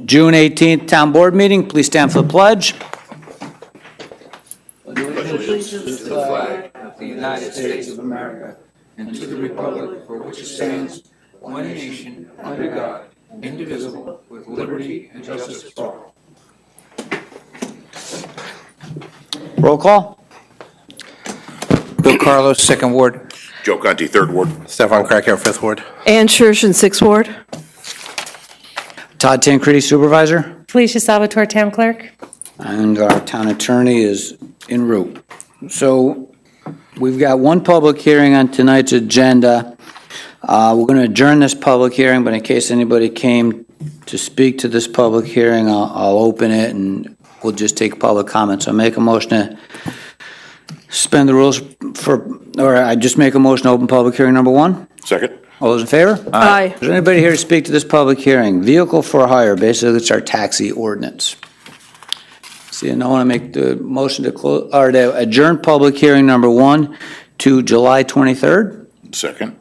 June 18th Town Board meeting. Please stand for the pledge. Allegiance to the flag of the United States of America and to the republic for which it stands, one nation, under God, indivisible, with liberty and justice for all. Roll call. Bill Carlos, 2nd Ward. Joe Conti, 3rd Ward. Stefan Krakauer, 5th Ward. Ann Schurshin, 6th Ward. Todd Tancredi, Supervisor. Felicia Salvatore, Town Clerk. And our Town Attorney is en route. So we've got one public hearing on tonight's agenda. We're going to adjourn this public hearing, but in case anybody came to speak to this public hearing, I'll open it and we'll just take public comments. So make a motion to suspend the rules I just make a motion to open public hearing number 1. Second. All those in favor? Aye. Is there anybody here to speak to this public hearing? Vehicle for hire, basically it's our taxi ordinance. See, and I want to make the motion to close or to adjourn public hearing number 1 to July 23rd. Second.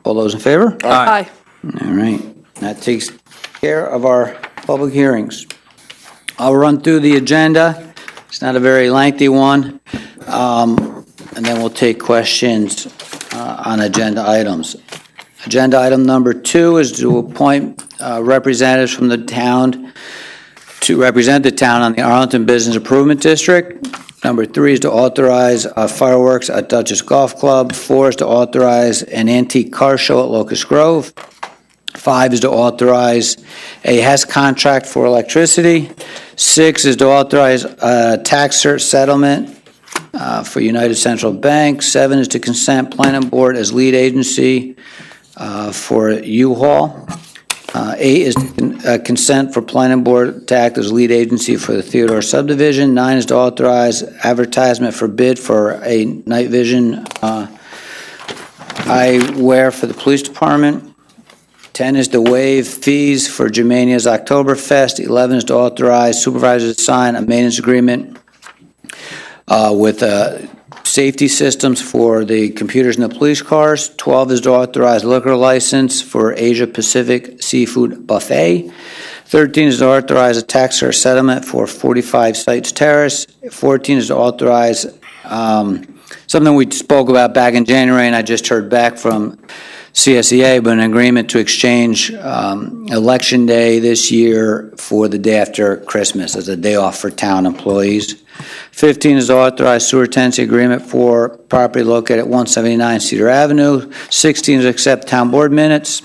All those in favor? Aye. All right, that takes care of our public hearings. I'll run through the agenda. It's not a very lengthy one. And then we'll take questions on agenda items. Agenda item number 2 is to appoint representatives from the town to represent the town on the Arlington Business Improvement District. Number 3 is to authorize fireworks at Dutchess Golf Club. 4 is to authorize an antique car show at Locust Grove. 5 is to authorize a HES contract for electricity. 6 is to authorize a tax cert settlement for United Central Bank. 7 is to consent Planning Board as lead agency for U-Haul. 8 is consent for Planning Board to act as lead agency for the Theodore subdivision. 9 is to authorize advertisement for bid for a night vision eyewear for the police department. 10 is to waive fees for Germania's Oktoberfest. 11 is to authorize supervisors to sign a maintenance agreement with safety systems for the computers in the police cars. 12 is to authorize liquor license for Asia Pacific Seafood Buffet. 13 is to authorize a tax or settlement for 45 Sites Terrace. 14 is to authorize something we spoke about back in January, and I just heard back from CSEA, but an agreement to exchange Election Day this year for the day after Christmas as a day off for town employees. 15 is to authorize sewer tenancy agreement for property located at 179 Cedar Avenue. 16 is to accept town board minutes.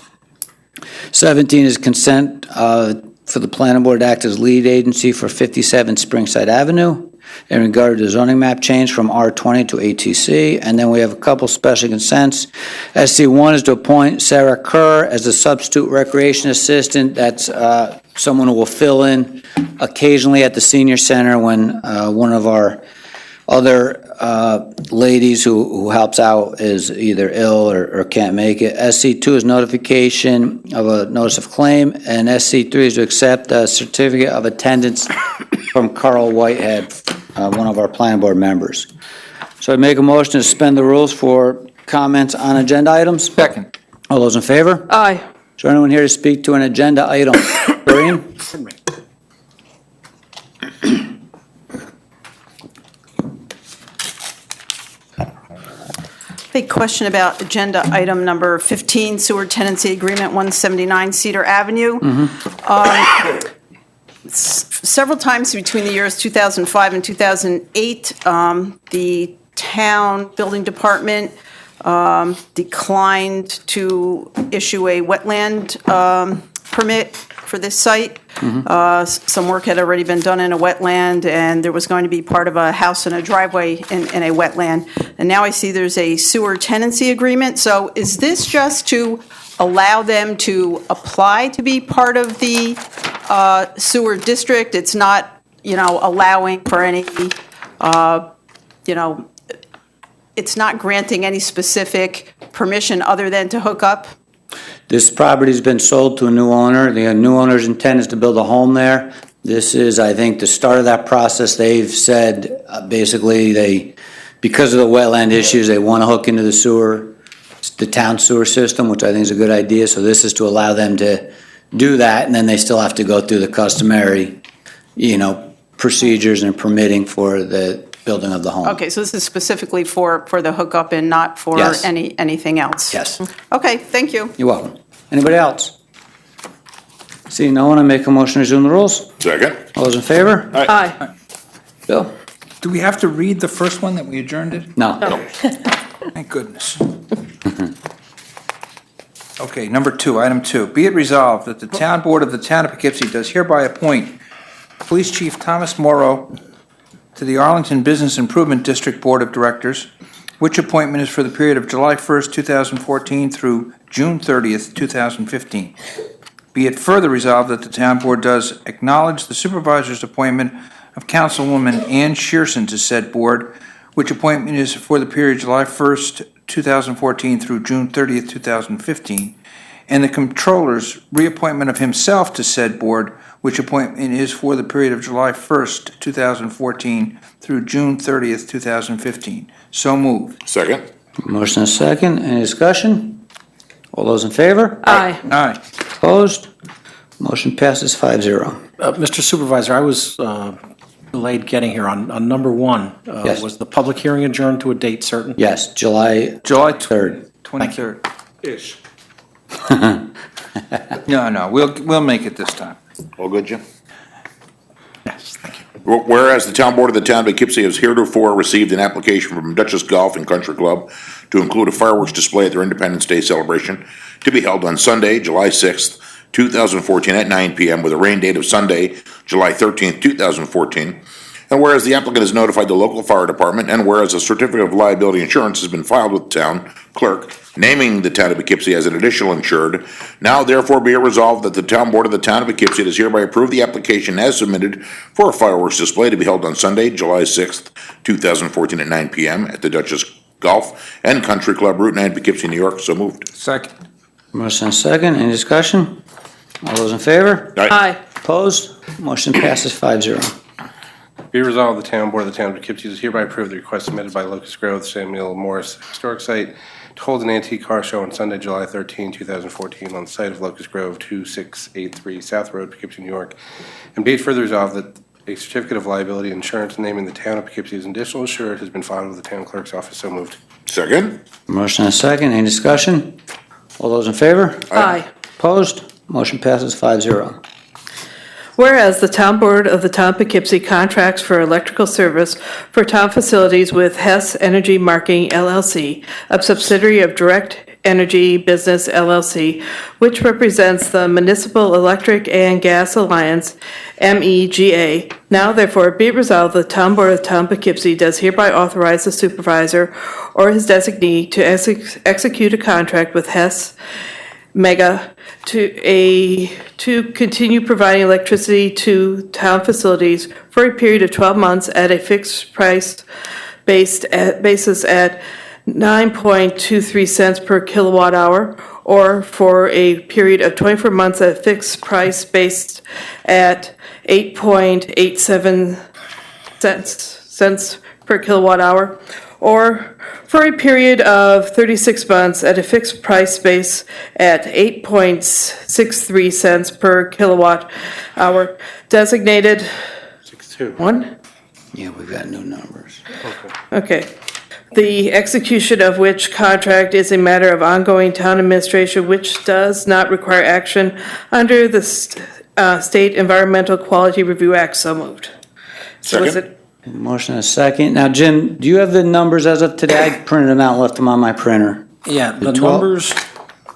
17 is consent for the planning board to act as lead agency for 57 Springside Avenue in regard to the zoning map change from R20 to ATC. And then we have a couple special consents. SC1 is to appoint Sarah Kerr as a substitute recreation assistant. That's someone who will fill in occasionally at the senior center when one of our other ladies who helps out is either ill or can't make it. SC2 is notification of a notice of claim, and SC3 is to accept a certificate of attendance from Carl Whitehead, one of our planning board members. So I make a motion to suspend the rules for comments on agenda items. Second. All those in favor? Aye. Is there anyone here to speak to an agenda item? Doreen? A question about agenda item number 15, sewer tenancy agreement, 179 Cedar Avenue. Several times between the years 2005 and 2008, the town building department declined to issue a wetland permit for this site. Some work had already been done in a wetland, and there was going to be part of a house and a driveway in a wetland. And now I see there's a sewer tenancy agreement. So is this just to allow them to apply to be part of the sewer district? It's not, allowing for any, it's not granting any specific permission other than to hook up? This property's been sold to a new owner. The new owner's intent is to build a home there. This is, I think, the start of that process. They've said, basically, because of the wetland issues, they want to hook into the town sewer system, which I think is a good idea. So this is to allow them to do that, and then they still have to go through the customary, procedures and permitting for the building of the home. Okay, so this is specifically for the hookup and not for Yes. anything else? Yes. Okay, thank you. You're welcome. Anybody else? Seeing no one, I make a motion to resume the rules. Second. All those in favor? Aye. Bill? Do we have to read the first one that we adjourned it? No. Thank goodness. Okay, number 2, item 2. Be it resolved that the Town Board of the Town of Poughkeepsie does hereby appoint Police Chief Thomas Morrow to the Arlington Business Improvement District Board of Directors, which appointment is for the period of July 1st, 2014 through June 30th, 2015. Be it further resolved that the Town Board does acknowledge the Supervisor's appointment of Councilwoman Ann Shearson to said board, which appointment is for the period July 1st, 2014 through June 30th, 2015, and the Comptroller's reappointment of himself to said board, which appointment is for the period of July 1st, 2014 through June 30th, 2015. So moved. Second. Motion and second. Any discussion? All those in favor? Aye. Aye. Opposed? Motion passes 5-0. Mr. Supervisor, I was delayed getting here on number 1. Yes. Was the public hearing adjourned to a date certain? Yes, July July 3rd. 23rd. Ish. No, we'll make it this time. All good, Jim? Yes, thank you. Whereas the Town Board of the Town of Poughkeepsie has heretofore received an application from Dutchess Golf and Country Club to include a fireworks display at their Independence Day celebration to be held on Sunday, July 6th, 2014 at 9 p.m. with a rain date of Sunday, July 13th, 2014. And whereas the applicant has notified the local fire department, and whereas a certificate of liability insurance has been filed with the town clerk, naming the town of Poughkeepsie as an additional insured, now therefore be it resolved that the Town Board of the Town of Poughkeepsie does hereby approve the application as submitted for a fireworks display to be held on Sunday, July 6th, 2014 at 9 p.m. at the Dutchess Golf and Country Club, Route 9, Poughkeepsie, New York. So moved. Second. Motion and second. Any discussion? All those in favor? Aye. Opposed? Motion passes 5-0. Be resolved, the Town Board of the Town of Poughkeepsie does hereby approve the request submitted by Locust Grove Samuel Morris Historic Site to hold an antique car show on Sunday, July 13, 2014, on the site of Locust Grove, 2683 South Road, Poughkeepsie, New York. And be it further resolved that a certificate of liability insurance naming the Town of Poughkeepsie as an additional insured has been filed with the Town Clerk's office. So moved. Second. Motion and second. Any discussion? All those in favor? Aye. Opposed? Motion passes 5-0. Whereas the Town Board of the Town of Poughkeepsie contracts for electrical service for town facilities with Hess Energy Marketing LLC, a subsidiary of Direct Energy Business LLC, which represents the Municipal Electric and Gas Alliance, MEGA. Now therefore be it resolved, the Town Board of the Town of Poughkeepsie does hereby authorize the supervisor or his designee to execute a contract with Hess Mega to continue providing electricity to town facilities for a period of 12 months at a fixed price basis at 9.23 cents per kilowatt hour, or for a period of 24 months at a fixed price based at 8.87 cents per kilowatt hour, or for a period of 36 months at a fixed price base at 8.63 cents per kilowatt hour, designated 6-2. 1? Yeah, we've got new numbers. Okay. The execution of which contract is a matter of ongoing town administration, which does not require action under the State Environmental Quality Review Act. So moved. Second. Motion and second. Now, Jim, do you have the numbers as of today? I printed them out and left them on my printer. Yeah, the 12 numbers,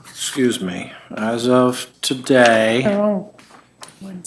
excuse me, as of today, the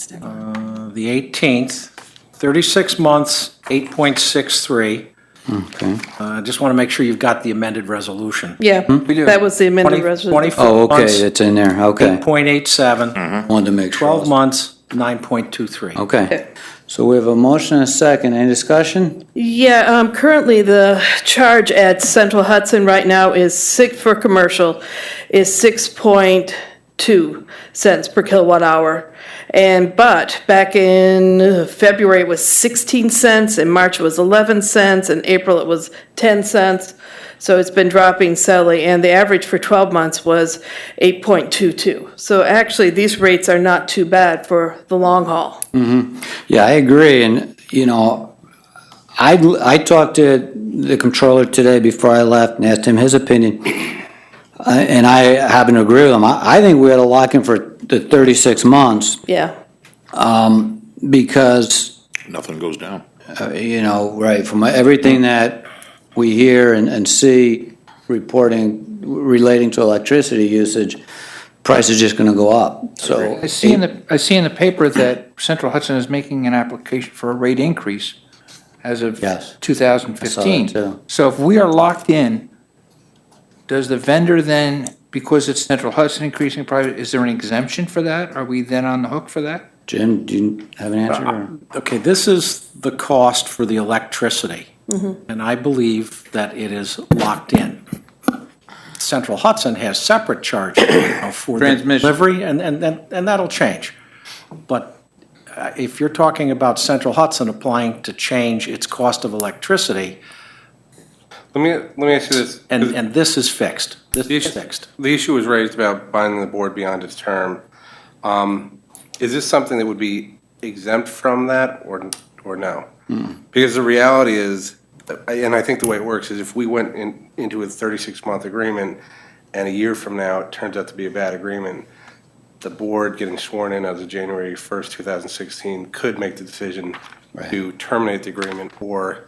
18th, 36 months, 8.63. Okay. I just want to make sure you've got the amended resolution. Yeah, We do. that was the amended 20 resolution. 24 Oh, okay, months, it's in there. Okay. 8.87, Wanted to make sure. 12 months, 9.23. Okay. So we have a motion and a second. Any discussion? Yeah, currently the charge at Central Hudson right now is for commercial is 6.2 cents per kilowatt hour. But back in February, it was 16 cents, in March it was 11 cents, in April it was 10 cents. So it's been dropping steadily, and the average for 12 months was 8.22. So actually, these rates are not too bad for the long haul. Yeah, I agree, and, you know, I talked to the controller today before I left and asked him his opinion, and I happen to agree with him. I think we ought to lock in for the 36 months, Yeah. because, Nothing goes down. you know, right, from everything that we hear and see reporting relating to electricity usage, price is just gonna go up, so. I see in the paper that Central Hudson is making an application for a rate increase as of Yes. 2015. I saw that too. So if we are locked in, does the vendor then, because it's Central Hudson increasing price, is there an exemption for that? Are we then on the hook for that? Jim, do you have an answer? or- Okay, this is the cost for the electricity. And I believe that it is locked in. Central Hudson has separate charges for the Transmission. delivery, and that'll change. But if you're talking about Central Hudson applying to change its cost of electricity, Let me ask you this. and this is fixed, this The is issue- fixed. The issue was raised about binding the board beyond its term. Is this something that would be exempt from that, or no? Because the reality is, and I think the way it works is if we went into a 36-month agreement, and a year from now, it turns out to be a bad agreement, the board getting sworn in as of January 1st, 2016, could make the decision Right. to terminate the agreement or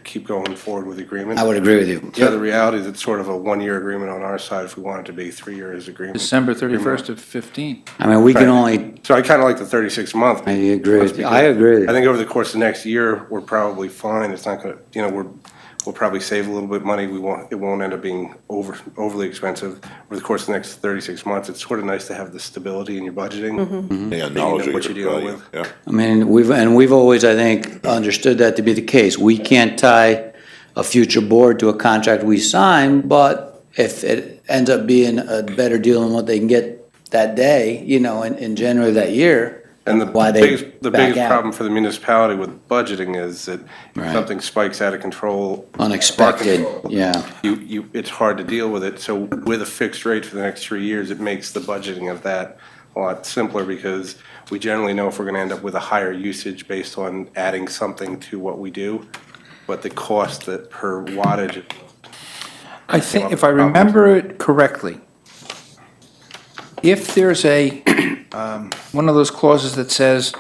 keep going forward with the agreement. I would agree with you. So the reality is it's sort of a one-year agreement on our side if we want it to be 3 years agreement. December 31st of 15. I mean, we can Right. only, So I kind of like the 36-month. I agree with you. I agree with I you. think over the course of next year, we're probably fine. It's not going to, we'll probably save a little bit of money. It won't end up being overly expensive. Over the course of the next 36 months, it's sort of nice to have the stability in your budgeting. Yeah, you know knowledge of what your you're dealing value. with. Yeah. I mean, we've always, I think, understood that to be the case. We can't tie a future board to a contract we sign, but if it ends up being a better deal than what they can get that day, you know, in January of that year, And why they the back biggest out. problem for the municipality with budgeting is that if Right. something spikes out of control. Unexpected, yeah. It's hard to deal with it. So with a fixed rate for the next 3 years, it makes the budgeting of that a lot simpler because we generally know if we're going to end up with a higher usage based on adding something to what we do, but the cost that per wattage. I think, if I remember it correctly, if there's one of those clauses that says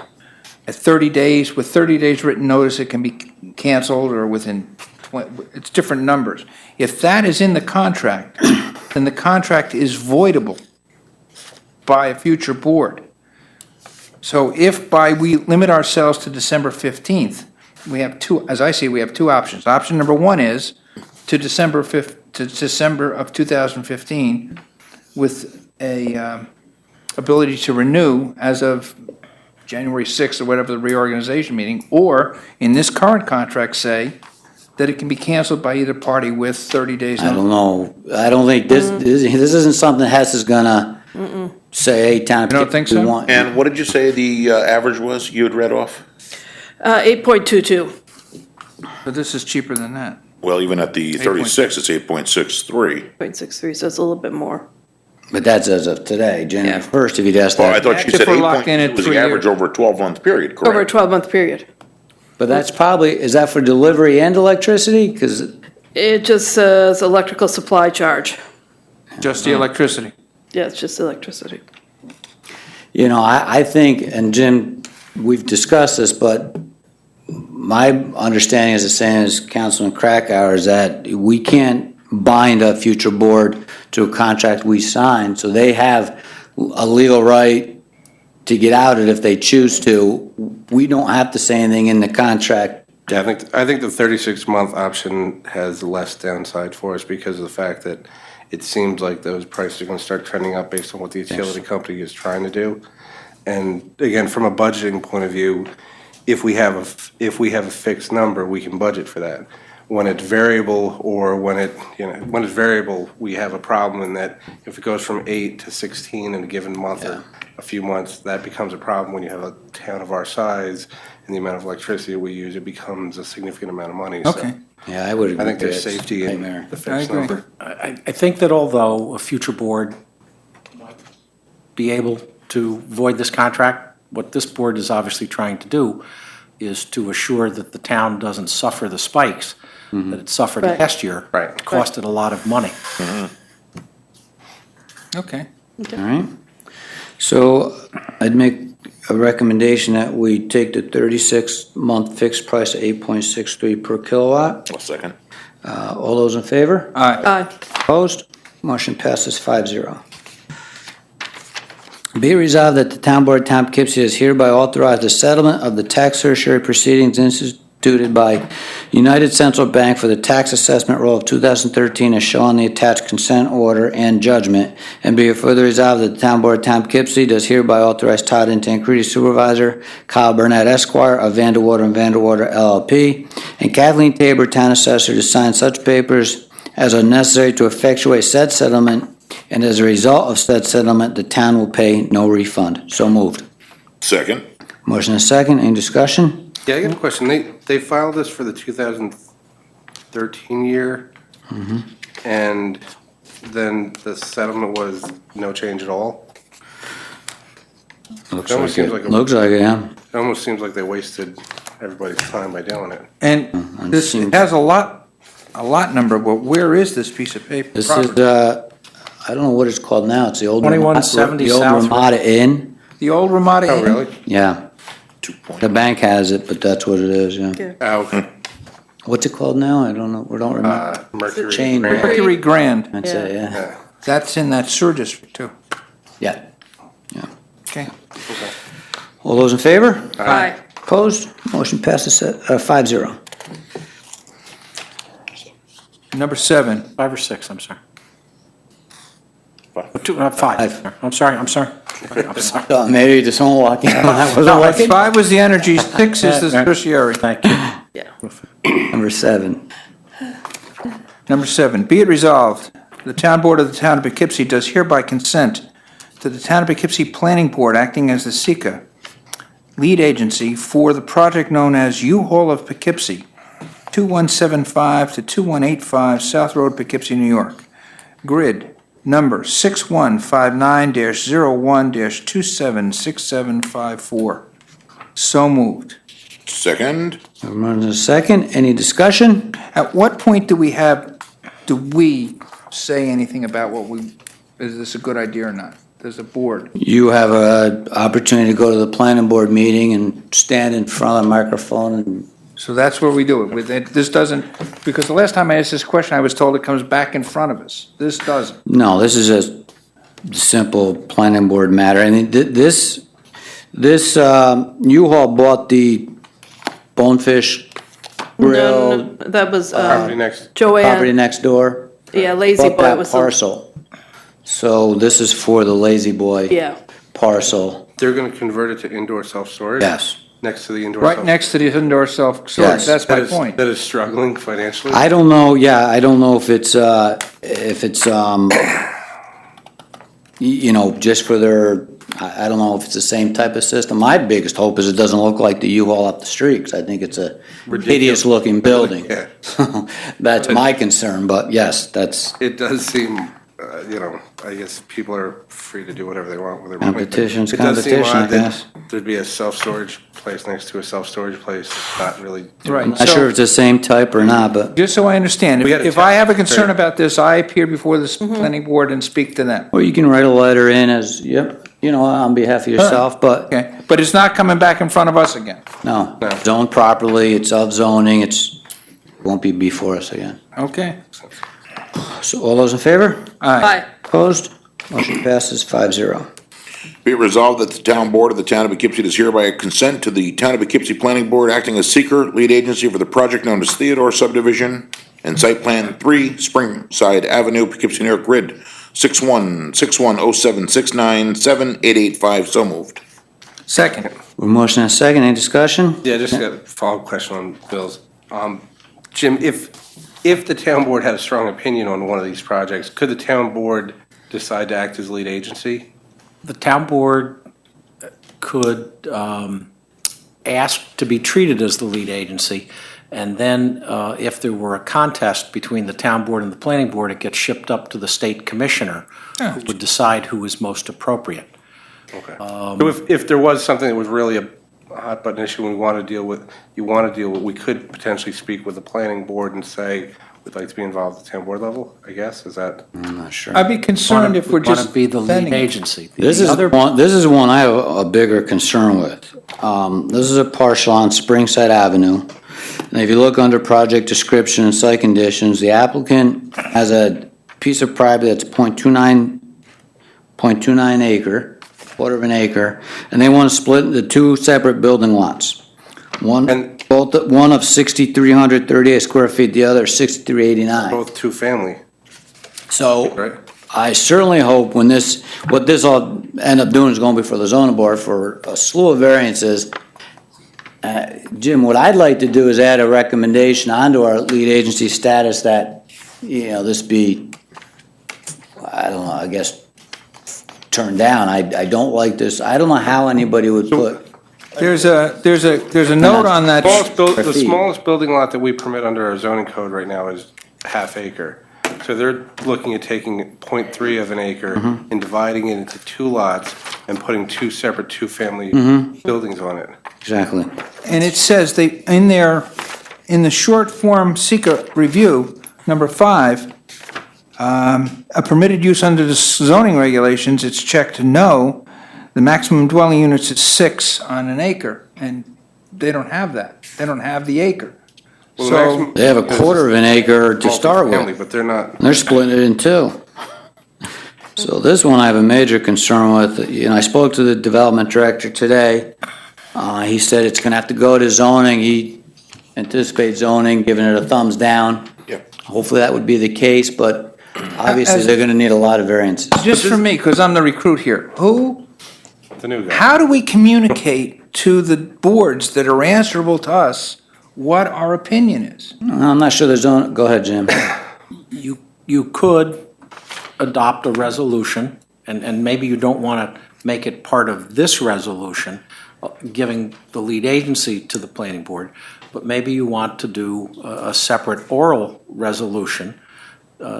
at 30 days, with 30 days written notice, it can be canceled, or within, it's different numbers. If that is in the contract, then the contract is voidable by a future board. So if we limit ourselves to December 15th, we have two, as I see, we have two options. Option number one is to December of 2015 with a ability to renew as of January 6th or whatever the reorganization meeting, or in this current contract say that it can be canceled by either party with 30 days I notice. don't know. I don't think this isn't something Hess is gonna say, hey, town. You don't think so? we want- And what did you say the average was you had read off? 8.22. But this is cheaper than that. Well, even at the 36, it's 8.63. 0.63, so it's a little bit more. But that's as of today, January Yeah. 1st, if you'd asked Well, I that. thought you If said we're locked in at 8.2 was 3 the years. average over a 12-month period, Over a correct? 12-month period. But that's probably, is that for delivery and electricity? Because, It just says electrical supply charge. Just the electricity. Yeah, it's just electricity. you know, I think, and Jim, we've discussed this, but my understanding is the same as Councilman Krakauer, is that we can't bind a future board to a contract we signed, so they have a legal right to get out it if they choose to. We don't have to say anything in the contract. Yeah, I think the 36-month option has less downside for us because of the fact that it seems like those prices are going to start trending up based on what the utility company is trying to do. And again, from a budgeting point of view, if we have a fixed number, we can budget for that. When it's variable or when it's variable, we have a problem in that if it goes from 8 to 16 in a given month or a few months, that becomes a problem when you have a town of our size and the amount of electricity we use, it becomes a significant amount of money. So Okay. Yeah, I would agree. I think there's that it's safety in nightmare. the fixed agree. number. I think that although a future board might be able to void this contract, what this board is obviously trying to do is to assure that the town doesn't suffer the spikes that it suffered Right. last year. Right. It costed a lot of money. Okay. All right. So I'd make a recommendation that we take the 36-month fixed price of 8.63 per kilowatt. I'll second. All those in favor? Aye. Aye. Opposed? Motion passes 5-0. Be it resolved that the Town Board of Town of Poughkeepsie has hereby authorized the settlement of the tax certiorari proceedings instituted by United Central Bank for the tax assessment roll of 2013 as shown on the attached consent order and judgment. And be it further resolved that the Town Board of Town of Poughkeepsie does hereby authorize Todd Tancredi, Supervisor, Kyle Burnett, Esquire of Vanderwater and Vanderwater LLP, and Kathleen Tabor, Town Assessor, to sign such papers as are necessary to effectuate said settlement, and as a result of said settlement, the town will pay no refund. So moved. Second. Motion is second. Any discussion? Yeah, I got a question. They filed this for the 2013 year, and then the settlement was no change at all. Looks It almost like seems it. like a- Looks like it, yeah. It almost seems like they wasted everybody's time by doing it. And this seems- has a lot number, but where is this piece of paper? This is, property? I don't know what it's called now. It's the old 2170 the old South Road. Ramada Inn. The old Ramada Oh, Inn? really? Yeah. The bank has it, but that's what it is, yeah. Oh, okay. What's it called now? I don't know. We don't remember. Mercury. Chain. Grand. Mercury Grand. That's it, yeah. That's in that sewer district too. Yeah. Okay. All those in favor? Aye. Opposed? Motion passes 5-0. Number 7. 5 or 6, I'm sorry. Five. 5. I'm sorry. I'm sorry. Maybe there's someone walking out. That wasn't No, working. 5 was the energy, 6 is the tertiary. Thank you. Number 7. Number 7, be it resolved, the Town Board of the Town of Poughkeepsie does hereby consent to the Town of Poughkeepsie Planning Board acting as the SECA lead agency for the project known as U-Haul of Poughkeepsie, 2175 to 2185 South Road, Poughkeepsie, New York. Grid number 6159-01-276754. So moved. Second. Everyone's in a second. Any discussion? At what point do we say anything about is this a good idea or not? Does the board? You have an opportunity to go to the planning board meeting and stand in front of the microphone and So that's where we do it. This doesn't, because the last time I asked this question, I was told it comes back in front of us. This doesn't. no, this is a simple planning board matter. And this U-Haul bought the Bonefish Grill No, that was Property next. property Joanne. next door. Yeah, Lazy Bought Boy that was the, parcel. So this is for the Lazy Boy yeah. parcel. They're going to convert it to indoor self-storage? Yes. Next to the indoor Right self- next to the indoor self-storage. Yes. That's my That is- point. That is struggling financially? I don't know, yeah, I don't know if it's, just for their, I don't know if it's the same type of system. My biggest hope is it doesn't look like the U-Haul up the street, because I think it's a hideous-looking building. Yeah. That's my concern, but yes, that's It does seem, I guess people are free to do whatever they want with their money. but Competition's it does seem competition, I odd that guess. There'd be a self-storage place next to a self-storage place, not really. Right. not sure if it's the same type or not, but, Just so I understand, We gotta if I have a check. concern about this, I appear before this planning board and speak to them. or you can write a letter in as, on behalf of yourself, but Okay? But it's not coming back in front of us again. no, No. zoned properly, it's of zoning, won't be before us again. Okay? So all those in favor? Aye. Opposed? Motion passes 5-0. Be it resolved that the Town Board of the Town of Poughkeepsie does hereby consent to the Town of Poughkeepsie Planning Board acting as seeker lead agency for the project known as Theodore Subdivision and Site Plan 3 Springside Avenue, Poughkeepsie, New York, grid 616107697885. So moved. Second. Motion and a second, any discussion? Yeah, just got a follow-up question on Bill's. Jim, if the town board had a strong opinion on one of these projects, could the town board decide to act as lead agency? The town board could ask to be treated as the lead agency, and then if there were a contest between the town board and the planning board, it gets shipped up to the state commissioner, who would decide who is most appropriate. Okay. So if there was something that was really a hot button issue and we want to deal with, we could potentially speak with the planning board and say, we'd like to be involved at the town board level, I guess, is that? I'm not sure. I'd be concerned if we're Want to just be the lead sending it. agency. This The is other- one I have a bigger concern with. This is a parcel on Springside Avenue. And if you look under project description and site conditions, the applicant has a piece of property that's 0.29 acre, quarter of an acre, and they want to split into two separate building lots. One of 6,338 square feet, the other 6,389. Both two-family, So right? I certainly hope what this all end up doing is going before the zoning board for a slew of variances. Jim, what I'd like to do is add a recommendation onto our lead agency status that, this be, I don't know, I guess, turned down. I don't like this. I don't know how anybody would put, There's a note on that. The smallest building lot that we permit under our zoning code right now is half acre. So they're looking at taking 0.3 of an acre and dividing it into two lots and putting two separate two-family buildings on it. exactly. And it says in the short form seeker review, number 5, a permitted use under the zoning regulations, it's checked no. The maximum dwelling units is 6 on an acre, and they don't have that. They don't have the acre. Well, the So, maximum- They have a quarter of an acre to start Multi-family, with. But they're not. And they're splitting it in two. So this one I have a major concern with. I spoke to the development director today. He said it's gonna have to go to zoning. He anticipates zoning, giving it a thumbs down. Yep. Hopefully that would be the case, but obviously they're gonna need a lot of variances. just for me, because I'm the recruit here, The new guy. how do we communicate to the boards that are answerable to us what our opinion is? I'm not sure there's zone, go ahead, Jim. You could adopt a resolution, and maybe you don't want to make it part of this resolution, giving the lead agency to the planning board, but maybe you want to do a separate oral resolution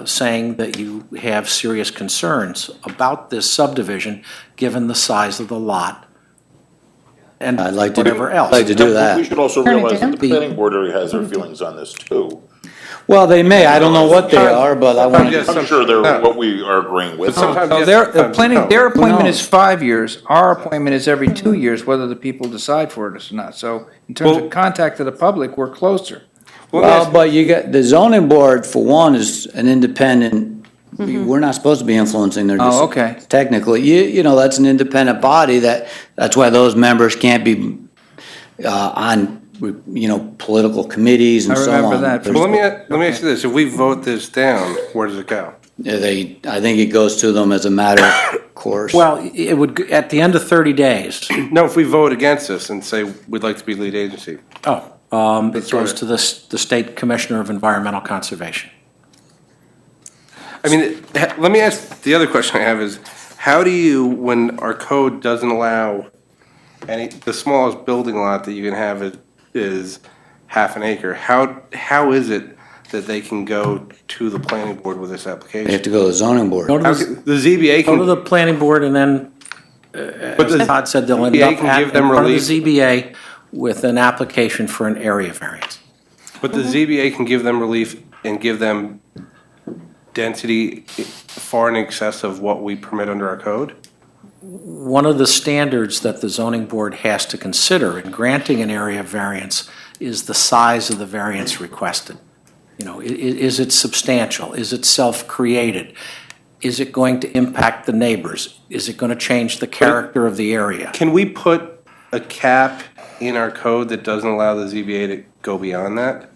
saying that you have serious concerns about this subdivision, given the size of the lot and I'd like to, whatever else. like to do We that. should also Turn it realize that down. the planning board already has their feelings on this too. Well, they may, I don't know what they are, but I want Yes. to, I'm sure they're what we are agreeing with. Sometimes So yes, their sometimes no. their appointment No. is 5 years, our appointment is every 2 years, whether the people decide for it or not. So in terms Well- of contact to the public, we're closer. well, but you got, the zoning board, for one, is an independent, we're not supposed to be influencing their decisions. Oh, okay. Technically, that's an independent body that's why those members can't be on, political committees and I so on. remember that. Well, let me ask you this, if we vote this down, where does it go? I think it goes to them as a matter of course. Well, it would, at the end of 30 days, No, if we vote against this and say we'd like to be lead agency. it goes to the State Commissioner of Environmental Conservation. I mean, let me ask, the other question I have is, how do you, when our code doesn't allow the smallest building lot that you can have is half an acre, how is it that they can go to the planning board with this They have application? to go to the zoning board. Go to How the, can- The ZBA go to can, the planning board, and then, but the as Todd said, they'll end ZBA up can at, give in them front of relief. the ZBA with an application for an area variance. But the ZBA can give them relief and give them density far in excess of what we permit under our code? One of the standards that the zoning board has to consider in granting an area variance is the size of the variance requested. Is it substantial? Is it self-created? Is it going to impact the neighbors? Is it going to change the character of the area? Can we put a cap in our code that doesn't allow the ZBA to go beyond that?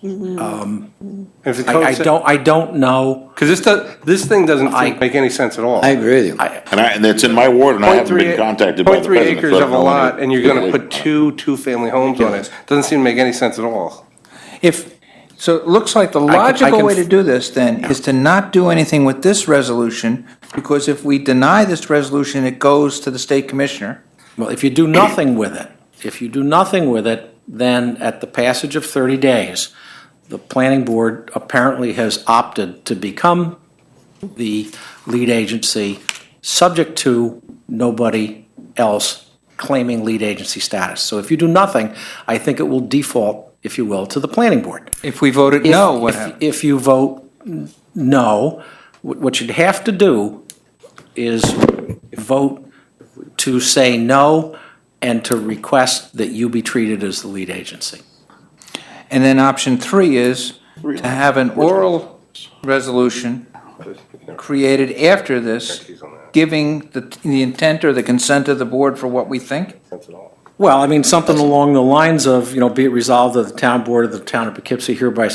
If the code I don't know. because this thing doesn't I- make any sense at all. I agree with you. And it's in my ward, and I haven't been contacted by the 0.3 president. acres so I of a don't know lot, any- and you're gonna put two-family homes on it, doesn't seem to make any sense at all. So it looks like the I logical can way to do this then is to not do anything with this resolution, Because if we deny this resolution, it goes to the state commissioner. Well, if you do nothing with it, then at the passage of 30 days, the planning board apparently has opted to become the lead agency, subject to nobody else claiming lead agency status. So if you do nothing, I think it will default, if you will, to the planning board. If we voted no, what happens? If you vote no, what you'd have to do is vote to say no and to request that you be treated as the lead agency. And then option 3 is to have an oral resolution created after this, giving the intent or the consent of the board for what we think? Well, I mean, something along the lines of, be it resolved that the town board of the town of Poughkeepsie hereby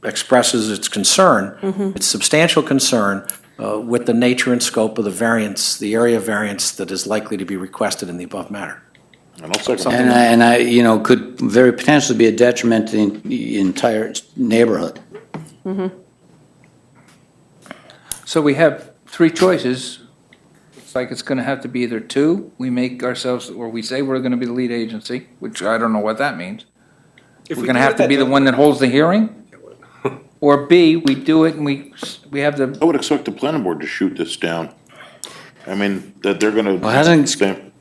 expresses its concern, its substantial concern, with the nature and scope of the variance, the area variance that is likely to be requested in the above matter. And I'll second And that. I could very potentially be a detriment to the entire neighborhood. So we have 3 choices. It's like it's going to have to be either 2, we make ourselves, or we say we're going to be the lead agency, which I don't know what that means. We're going to have to be the one that holds the hearing? Or B, we do it and we have the, I would expect the planning board to shoot this down. I mean, that they're gonna. Well,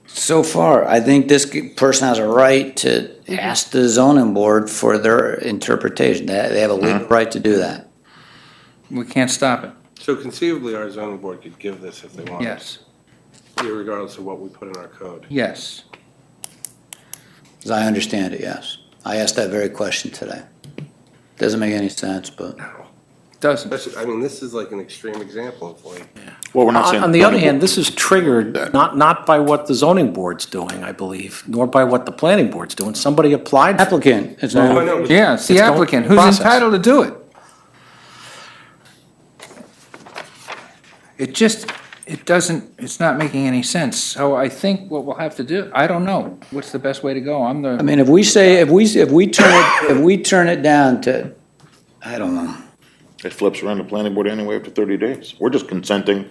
so far, I think this person has a right to ask the zoning board for their interpretation. They have a legal right to do that. we can't stop it. So conceivably, our zoning board could give this if they wanted. Yes, Regardless of what we put in our code. yes. As I understand it, yes. I asked that very question today. Doesn't make any sense, but. Doesn't. I mean, this is like an extreme example of like. Well, we're not saying. On the other planning hand, board- this is triggered not by what the zoning board's doing, I believe, nor by what the planning board's doing. Somebody applied. Applicant, it's I not, know, but Yeah, it's the It's going- applicant who's process. entitled to do it. It's not making any sense. So I think what we'll have to do, I don't know, what's the best way to go? I mean, if we turn it down to, I don't know. It flips around the planning board anyway after 30 days. We're just consenting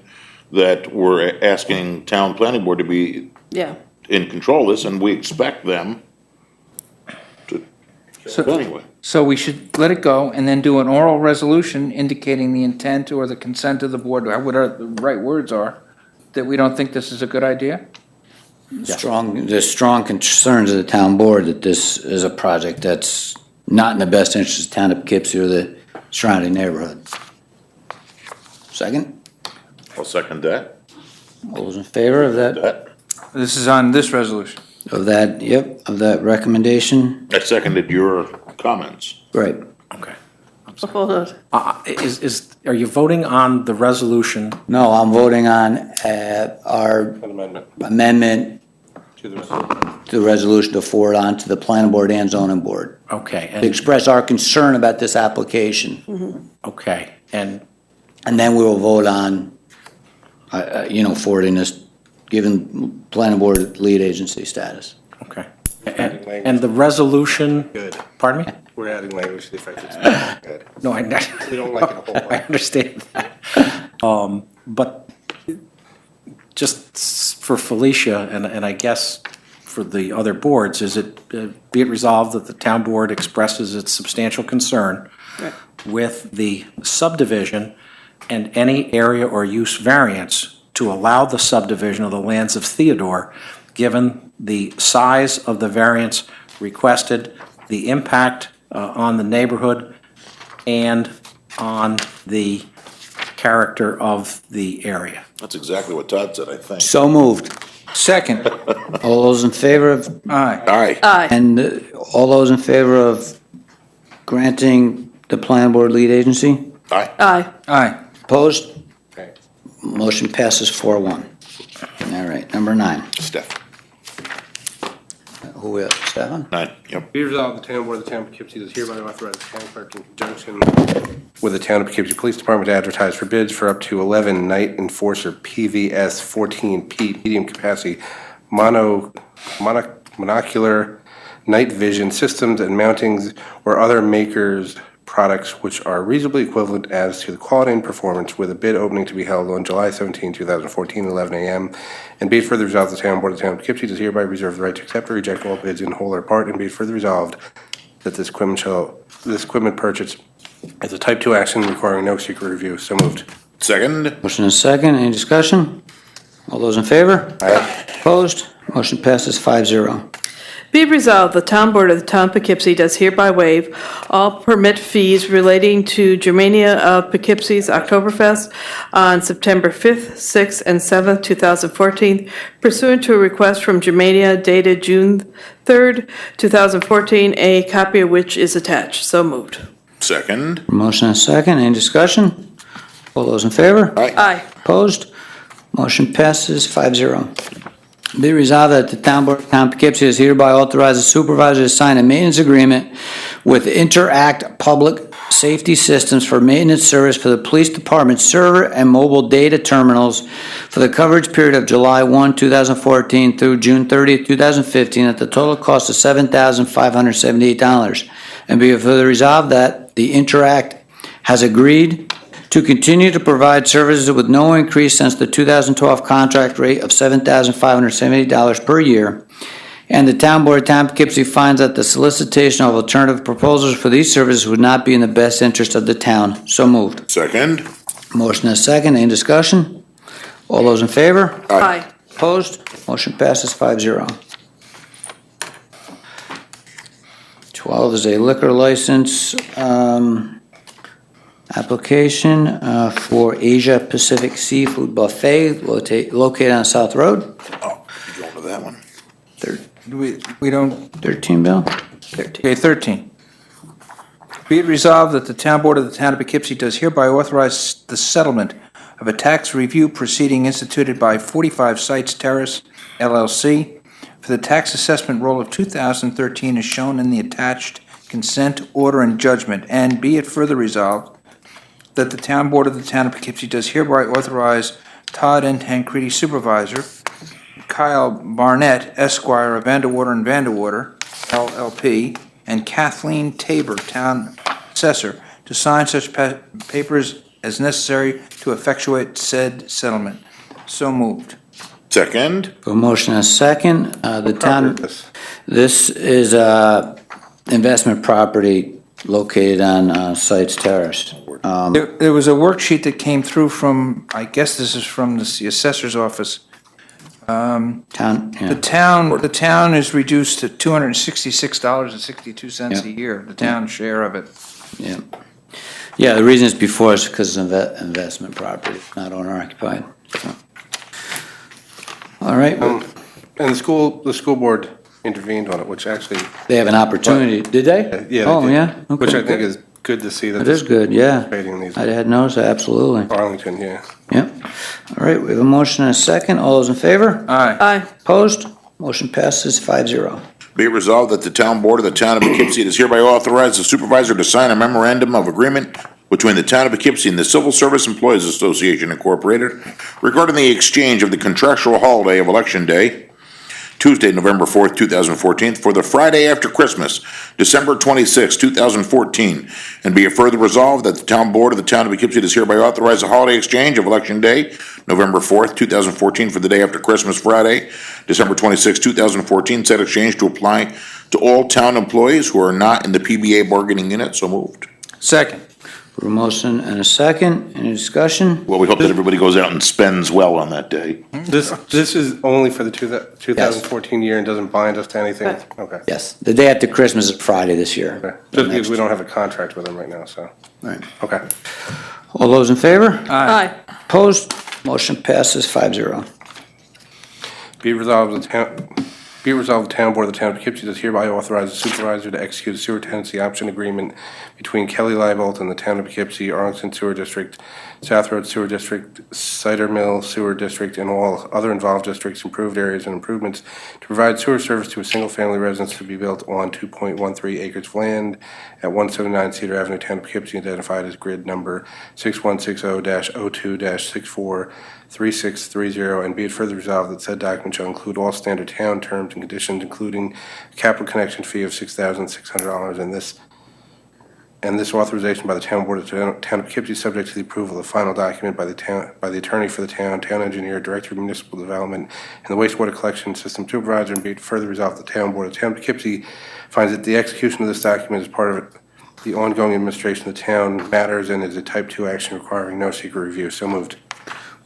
that we're asking town planning board to be Yeah. in control of this, and we expect them to, anyway. So we should let it go and then do an oral resolution indicating the intent or the consent of the board, or whatever the right words are, that we don't think this is a good idea? There's strong concerns of the town board that this is a project that's not in the best interest of the town of Poughkeepsie or the surrounding neighborhood. Second? I'll second that. All those in favor of that, This is on this resolution. of that recommendation? I seconded your comments. Right. Okay. Hold on. Are you voting on the resolution? No, I'm voting on our An amendment amendment to the resolution. to the resolution to forward on to the planning board and zoning board. Okay, To express our concern about this application. and And then we will vote on, forwarding this, giving planning board lead agency status. okay. And the resolution, Good. pardon me? We're adding language to the effective speech. Good. No, We don't like it a whole I lot. understand that. But just for Felicia, and I guess for the other boards, is it, be it resolved that the town board expresses its substantial concern with the subdivision and any area or use variance to allow the subdivision of the lands of Theodore, given the size of the variance requested, the impact on the neighborhood, and on the character of the area. That's exactly what Todd said, I think. So moved. Second, All those in favor of, aye. Aye. Aye. and all those in favor of granting the planning board lead agency? Aye. Aye. Aye. Opposed? Okay. Motion passes 4-1. All right, number 9. Steph. Who is, Stefan? 9, yep. Be resolved, the town board of the town of Poughkeepsie does hereby authorize the town clerk in conjunction with the town of Poughkeepsie Police Department to advertise for bids for up to 11 night enforcer PVS 14P medium capacity monocular night vision systems and mountings or other makers products which are reasonably equivalent as to the quality and performance, with a bid opening to be held on July 17, 2014, at 11 a.m. And be it further resolved, the Town Board of the Town of Poughkeepsie does hereby reserve the right to accept or reject all bids in whole or part, and be it further resolved that this equipment purchase is a Type 2 action requiring no secret review. So moved. Second. Motion and second, any discussion? All those in favor? Aye. Opposed? Motion passes 5-0. Be it resolved, the Town Board of the Town of Poughkeepsie does hereby waive all permit fees relating to Germania of Poughkeepsie's Oktoberfest on September 5th, 6th, and 7th, 2014, pursuant to a request from Germania dated June 3rd, 2014, a copy of which is attached. So moved. Second. Motion and second, any discussion? All those in favor? Aye. Aye. Opposed? Motion passes 5-0. Be resolved that the Town Board of the Town of Poughkeepsie is hereby authorized the supervisor to sign a maintenance agreement with Interact Public Safety Systems for maintenance service for the Police Department server and mobile data terminals for the coverage period of July 1, 2014 through June 30, 2015 at the total cost of $7,578. And be it further resolved that the Interact has agreed to continue to provide services with no increase since the 2012 contract rate of $7,578 per year. And the Town Board of Town of Poughkeepsie finds that the solicitation of alternative proposals for these services would not be in the best interest of the town. So moved. Second. Motion is second. Any discussion? All those in favor? Aye. Opposed? Motion passes 5-0. 12 is a liquor license application for Asia Pacific Seafood Buffet located on South Road. Oh, you going to that one? We don't, 13, Bill? okay, 13. Be it resolved that the Town Board of the Town of Poughkeepsie does hereby authorize the settlement of a tax review proceeding instituted by 45 Sites Terrace LLC for the tax assessment roll of 2013 as shown in the attached consent order and judgment, and be it further resolved that the Town Board of the Town of Poughkeepsie does hereby authorize Todd N. Tancredi, Supervisor, Kyle Barnett, Esquire of Vanderwater and Vanderwater, LLP, and Kathleen Tabor, Town Assessor, to sign such papers as necessary to effectuate said settlement. So moved. Second. A motion and a second. The town, this is investment property located on Sites Terrace. There was a worksheet that came through from, I guess this is from the assessor's office. Town, yeah. The town is reduced to $266.62 a year, the town's share of it. Yeah. Yeah, the reason it's before is because it's investment property, not owner occupied. So. All right. And the school board intervened on it, which actually, They have an opportunity, did they? yeah. Oh, they did, yeah? Okay, which I think good. is good to see that. It is good, yeah. Participating in these. I had noticed that, absolutely. Arlington, yeah. Yep. All right, we have a motion and a second. All those in favor? Aye. Aye. Opposed? Motion passes 5-0. Be it resolved that the Town Board of the Town of Poughkeepsie does hereby authorize the supervisor to sign a memorandum of agreement between the Town of Poughkeepsie and the Civil Service Employees Association Incorporated regarding the exchange of the contractual holiday of Election Day, Tuesday, November 4th, 2014, for the Friday after Christmas, December 26, 2014. And be it further resolved that the Town Board of the Town of Poughkeepsie does hereby authorize the holiday exchange of Election Day, November 4th, 2014, for the day after Christmas, Friday, December 26, 2014. Said exchange to apply to all town employees who are not in the PBA bargaining unit. So moved. Second. A motion and a second. Any discussion? Well, we hope that everybody goes out and spends well on that day. This is only for the 2014 year and doesn't bind us to anything? Okay. Yes. The day after Christmas is Friday this year. Okay. Just because we don't have a contract with them right now, so. Right. Okay. All those in favor? Aye. Opposed? Motion passes 5-0. Be it resolved, the Town Board of the Town of Poughkeepsie does hereby authorize the supervisor to execute a sewer tenancy option agreement between Kelly Leibold and the Town of Poughkeepsie, Arlington Sewer District, South Road Sewer District, Cider Mill Sewer District, and all other involved districts, improved areas, and improvements to provide sewer service to a single-family residence to be built on 2.13 acres of land at 179 Cedar Avenue, Town of Poughkeepsie, identified as grid number 6160-02-643630, and be it further resolved that said document shall include all standard town terms and conditions, including a capital connection fee of $6,600, and this and this authorization by the Town Board of the Town of Poughkeepsie, subject to the approval of the final document by the attorney for the town engineer, director of municipal development, and the wastewater collection system supervisor, and be it further resolved, the Town Board of the Town of Poughkeepsie finds that the execution of this document is part of the ongoing administration of the town matters and is a type 2 action requiring no secret review. So moved.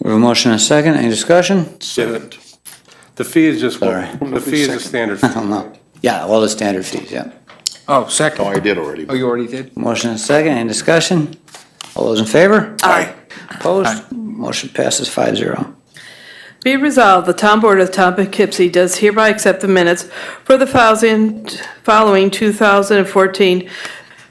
We have a motion and a second. Any discussion? Second. The fee is just, Sorry. the fee is a standard fee. I don't know. Yeah, all the standard fees, yeah. Oh, second. Oh, I did already. Oh, you already did? Motion and a second. Any discussion? All those in favor? Aye. Opposed? Motion passes 5-0. Be it resolved, the Town Board of the Town of Poughkeepsie does hereby accept the minutes for the following 2014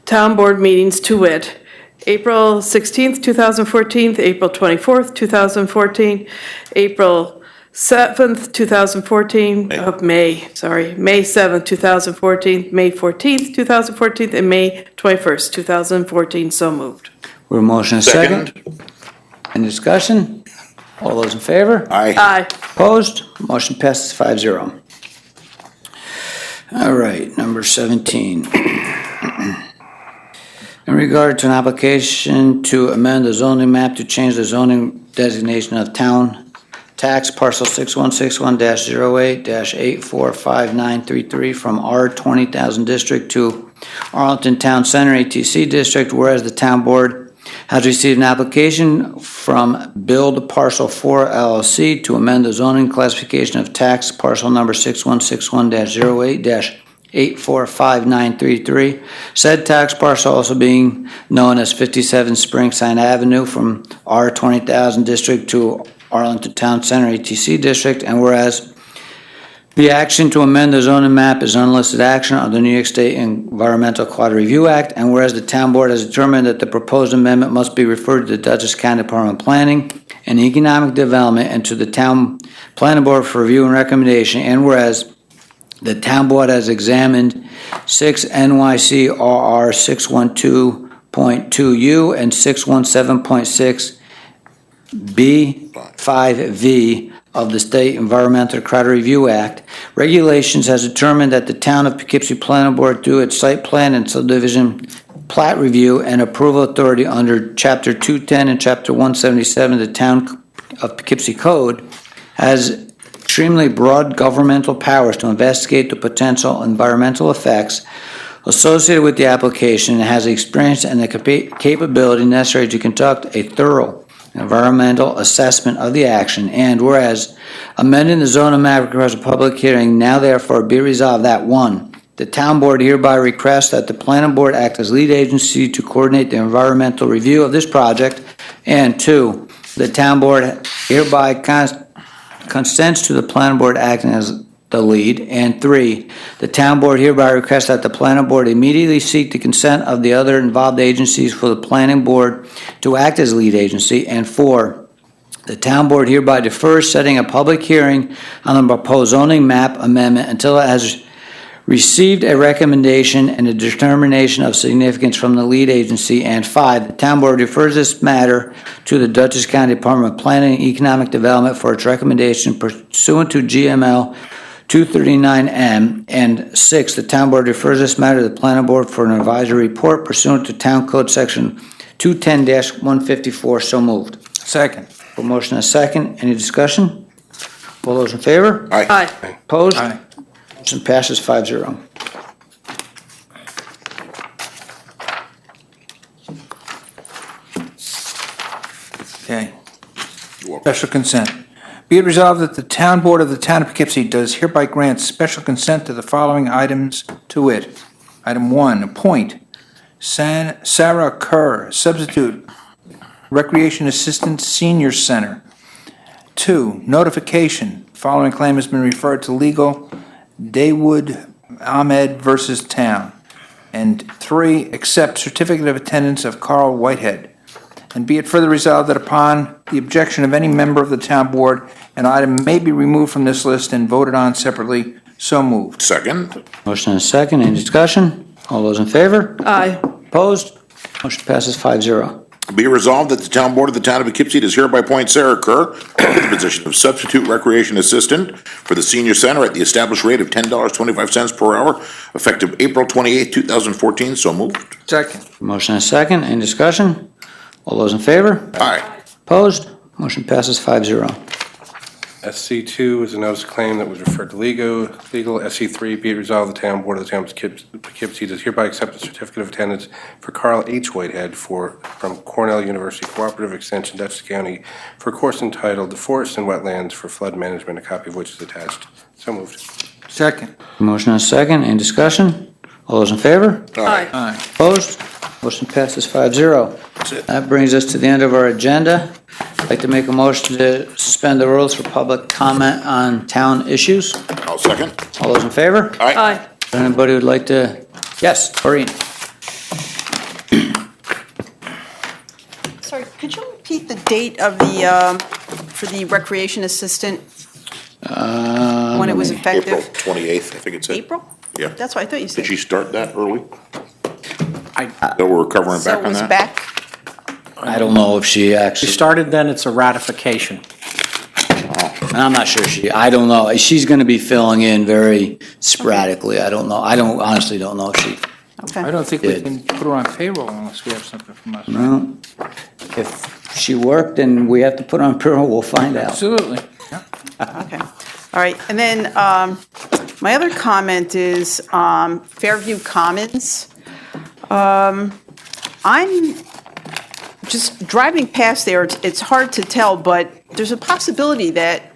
Town Board meetings, to wit, April 16th, 2014, April 24th, 2014, April 7th, 2014, May 7th, 2014, May 14th, 2014, and May 21st, 2014. So moved. We have a motion and a second. Any discussion? All those in favor? Aye. Aye. Opposed? Motion passes 5-0. All right, number 17. In regard to an application to amend the zoning map to change the zoning designation of town tax parcel 6161-08-845933 from R20,000 district to Arlington Town Center ATC district, whereas the town board has received an application from Build Parcel 4 LLC to amend the zoning classification of tax parcel number 6161-08-845933. Said tax parcel also being known as 57 Springside Avenue from R20,000 district to Arlington Town Center ATC district, and whereas the action to amend the zoning map is unlisted action under the New York State Environmental Quality Review Act, and whereas the town board has determined that the proposed amendment must be referred to the Dutchess County Department of Planning and Economic Development and to the town planning board for review and recommendation, and whereas the town board has examined 6 NYC RR 612.2U and 617.6 B5V of the State Environmental Quality Review Act, regulations has determined that the Town of Poughkeepsie Planning Board, through its site plan and subdivision plat review and approval authority under Chapter 210 and Chapter 177 of the Town of Poughkeepsie Code, has extremely broad governmental powers to investigate the potential environmental effects associated with the application and has the experience and the capability necessary to conduct a thorough environmental assessment of the action, and whereas amending the zoning map requires a public hearing, now therefore be resolved that 1, the town board hereby requests that the planning board act as lead agency to coordinate the environmental review of this project, and 2, the town board hereby consents to the planning board acting as the lead, and 3, the town board hereby requests that the planning board immediately seek the consent of the other involved agencies for the planning board to act as lead agency, and 4, the town board hereby defers setting a public hearing on the proposed zoning map amendment until it has received a recommendation and a determination of significance from the lead agency, and 5, the town board refers this matter to the Dutchess County Department of Planning and Economic Development for its recommendation pursuant to GML 239M, and 6, the town board refers this matter to the planning board for an advisory report pursuant to Town Code Section 210-154. So moved. Second. A motion and a second. Any discussion? All those in favor? Aye. Aye. Opposed? Aye. Motion passes 5-0. Okay. You're welcome. Special consent. Be it resolved that the Town Board of the Town of Poughkeepsie does hereby grant special consent to the following items, to wit. Item 1, appoint Sarah Kerr, substitute, Recreation Assistant, Senior Center. 2, notification, following claim has been referred to legal, Dawood Ahmed versus Town. And 3, accept certificate of attendance of Carl Whitehead. And be it further resolved that upon the objection of any member of the town board, an item may be removed from this list and voted on separately. So moved. Second. Motion and a second. Any discussion? All those in favor? Aye. Opposed? Motion passes 5-0. Be it resolved that the Town Board of the Town of Poughkeepsie does hereby appoint Sarah Kerr to the position of Substitute Recreation Assistant for the Senior Center at the established rate of $10.25 per hour, effective April 28, 2014. So moved. Second. Motion and a second. Any discussion? All those in favor? Aye. Opposed? Motion passes 5-0. SC2 is a notice of claim that was referred to legal. SC3, be it resolved, the Town Board of the Town of Poughkeepsie does hereby accept the certificate of attendance for Carl H. Whitehead from Cornell University Cooperative Extension, Dutchess County, for a course entitled Forests and Wetlands for Flood Management, a copy of which is attached. So moved. Second. Motion and a second. Any discussion? All those in favor? Aye. Aye. Opposed? Motion passes 5-0. That's it. That brings us to the end of our agenda. I'd like to make a motion to suspend the rules for public comment on town issues. I'll second. All those in favor? Aye. Anybody would like to? Yes, Maureen. Sorry, could you repeat the date of the, for the recreation assistant, when it was April effective? 28th, I think it said. April? Yeah. That's what I thought you Did said. she start that early? I- So we're covering So back it on was that? back? I don't know if she She actually, started, then it's a ratification. I'm not sure I don't know. She's going to be filling in very sporadically. I don't know. Honestly don't know if she, I Okay. don't think we Did. can put her on payroll unless we have something from us. no. If she worked and we have to put her on payroll, we'll find out. Absolutely. Okay. All right. And then my other comment is Fairview Commons. I'm just driving past there. It's hard to tell, but there's a possibility that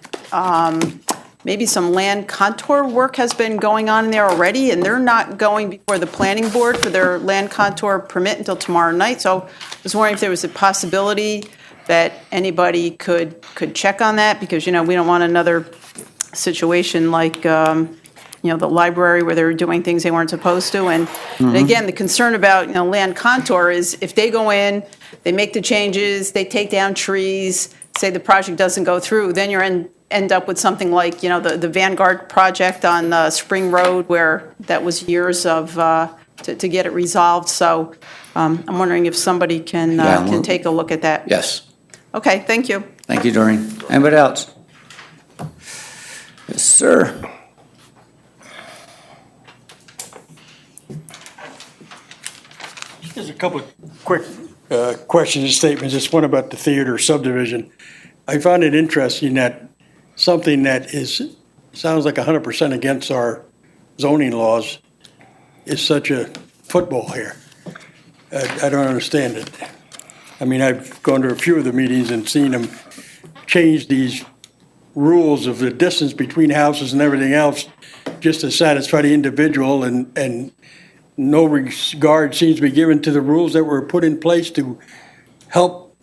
maybe some land contour work has been going on in there already, and they're not going before the planning board for their land contour permit until tomorrow night. So I was wondering if there was a possibility that anybody could check on that, because, we don't want another situation like, the library where they were doing things they weren't supposed to. And again, the concern about, land contour is if they go in, they make the changes, they take down trees, say the project doesn't go through, then you're end up with something like, the Vanguard project on Spring Road, where that was years of, to get it resolved. So I'm wondering if somebody can take a look at that. Yes. Okay, thank you. Thank you, Doreen. Anybody else? Yes, sir. There's a couple of quick questions and statements. Just one about the theater subdivision. I found it interesting that something that sounds like 100% against our zoning laws is such a football here. I don't understand it. I mean, I've gone to a few of the meetings and seen them change these rules of the distance between houses and everything else just to satisfy the individual, and no regard seems to be given to the rules that were put in place to help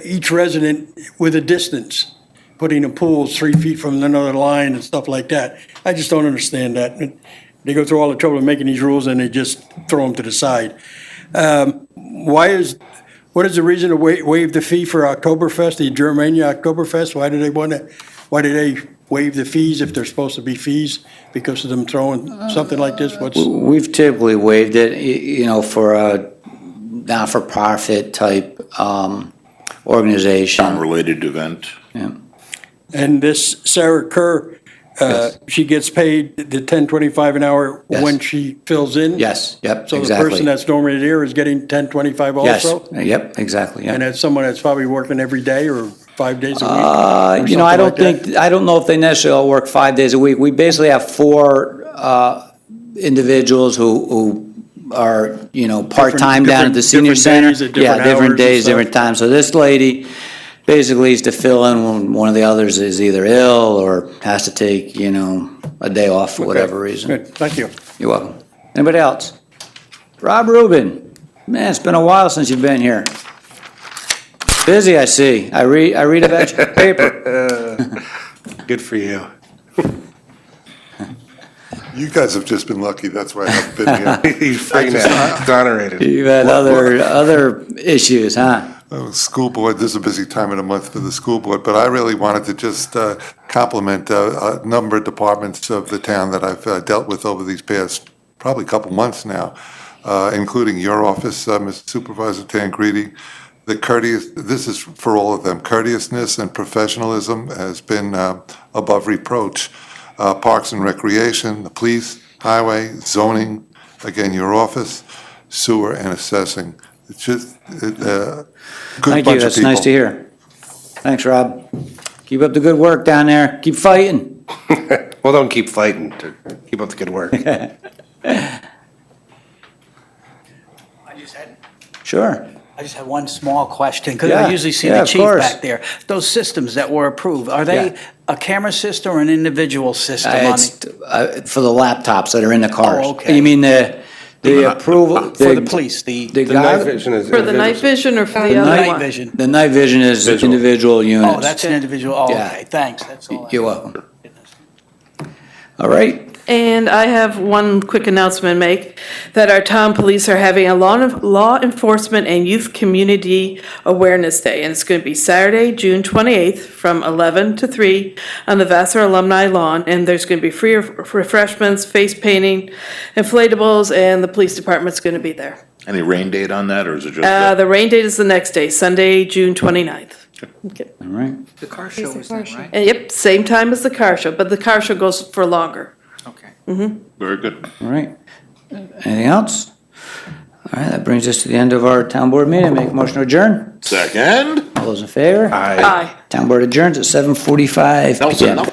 each resident with a distance, putting the pools 3 feet from another line and stuff like that. I just don't understand that. They go through all the trouble of making these rules and they just throw them to the side. What is the reason to waive the fee for Oktoberfest, the Germania Oktoberfest? Why do they waive the fees if they're supposed to be fees because of them throwing something like this? We've typically waived it, for a not-for-profit type organization. Unrelated event. Yeah. And this Sarah Kerr, Yes. she gets paid the $10.25 an hour Yes. when she fills in? Yes, yep, So the exactly. person that's normally there is getting $10.25 Yes, also? yep, exactly, yeah. And that's someone that's probably working every day or 5 days a week? or I something don't like that? think, I don't know if they necessarily all work 5 days a week. We basically have four individuals who are, part-time down at the senior different center. days at different Yeah, hours different and days, stuff. different times. So this lady basically is to fill in when one of the others is either ill or has to take, a day off for whatever reason. Good, thank you. You're welcome. Anybody else? Rob Rubin. Man, it's been a while since you've been here. Busy, I see. I read about your paper. Good for you. You guys have just been lucky, that's why I haven't been here. He's free now, exonerated. You've had other issues, huh? School board, this is a busy time of the month for the school board, but I really wanted to just compliment a number of departments of the town that I've dealt with over these past probably couple months now, including your office, Mr. Supervisor Tancredi, this is for all of them, courteousness and professionalism has been above reproach. Parks and Recreation, the police, highway, zoning, again, your office, sewer, and assessing. It's just a good Thank you, bunch of that's people. nice to hear. Thanks, Rob. Keep up the good work down there. Keep fighting. Well, don't keep fighting, keep up the good work. Sure. I just have one small question, because Yeah, I usually see yeah, the of chief course. back there. Those systems that were approved, are Yeah. they a camera system or an individual system? on It's the- for the laptops that are in the cars. Oh, okay. You mean the approval? For the police, The The guy, night vision is. For the night vision or for the The other night one? vision. the night vision is Visual. individual units. Oh, that's an individual, oh, Yeah. okay, thanks, that's all. I- You're welcome. All right. And I have one quick announcement to make, that our town police are having a law enforcement and youth community awareness day. And it's going to be Saturday, June 28th, from 11 to 3 on the Vassar Alumni Lawn. And there's going to be free refreshments, face painting, inflatables, and the police department's going to be there. Any rain date on that, or is it just? The rain date is the next day, Sunday, June 29th. Okay. All right. The car show is that, right? And yep, same time as the car show, but the car show goes for longer. Okay. Very good. All right. Anything else? All right, that brings us to the end of our town board meeting. Make a motion to adjourn. Second? All those in favor? Aye. Aye. Town board adjourns at 7:45 Nelson, PM. no.